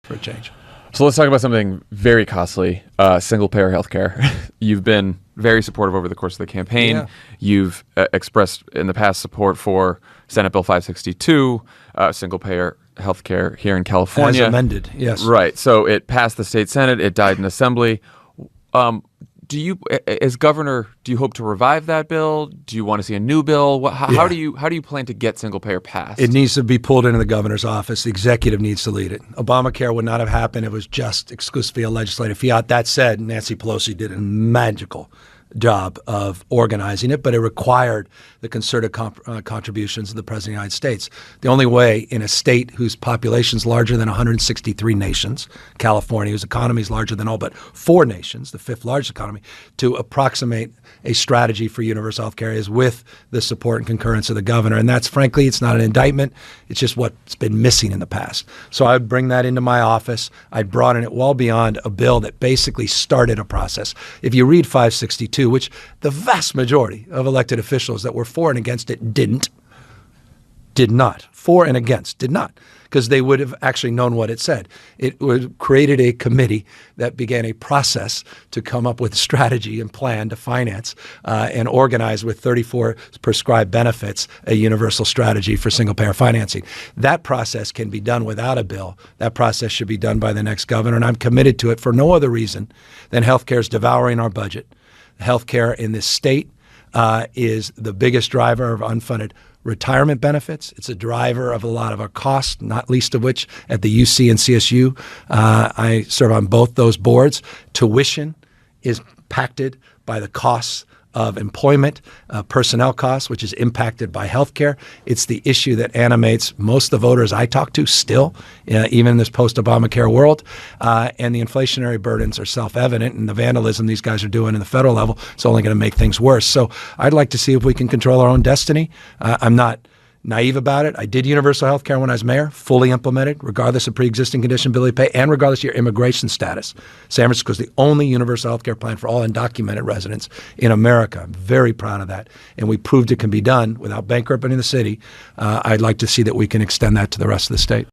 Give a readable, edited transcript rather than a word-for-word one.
for a change. So let's talk about something very costly, single-payer healthcare. You've been very supportive over the course of the campaign. Yeah. You've expressed in the past support for Senate Bill 562, single-payer healthcare here in California. As amended, yes. Right. So it passed the state Senate. It died in Assembly. Do you, as governor, do you hope to revive that bill? Do you want to see a new bill? How do you plan to get single payer passed? It needs to be pulled into the governor's office. The executive needs to lead it. Obamacare would not have happened. It was just exclusively a legislative fiat. That said, Nancy Pelosi did a magical job of organizing it, but it required the concerted contributions of the President of the United States. The only way in a state whose population is larger than 163 nations, California, whose economy is larger than all but 4 nations, the 5th largest economy, to approximate a strategy for universal health care is with the support and concurrence of the governor. And that's, frankly, it's not an indictment. It's just what's been missing in the past. So I would bring that into my office. I'd broaden it well beyond a bill that basically started a process. If you read 562, which the vast majority of elected officials that were for and against it did not. For and against, did not, because they would have actually known what it said. It created a committee that began a process to come up with a strategy and plan to finance and organize with 34 prescribed benefits a universal strategy for single-payer financing. That process can be done without a bill. That process should be done by the next governor, and I'm committed to it for no other reason than healthcare is devouring our budget. Healthcare in this state is the biggest driver of unfunded retirement benefits. It's a driver of a lot of our costs, not least of which at the UC and CSU. I serve on both those boards. Tuition is impacted by the costs of employment, personnel costs, which is impacted by healthcare. It's the issue that animates most of the voters I talk to still, even in this post-Obamacare world. And the inflationary burdens are self-evident, and the vandalism these guys are doing in the federal level is only going to make things worse. So I'd like to see if we can control our own destiny. I'm not naive about it. I did universal health care when I was mayor, fully implemented, regardless of pre-existing condition, ability to pay, and regardless of your immigration status. San Francisco is the only universal health care plan for all undocumented residents in America. I'm very proud of that. And we proved it can be done without bankrupting the city. I'd like to see that we can extend that to the rest of the state.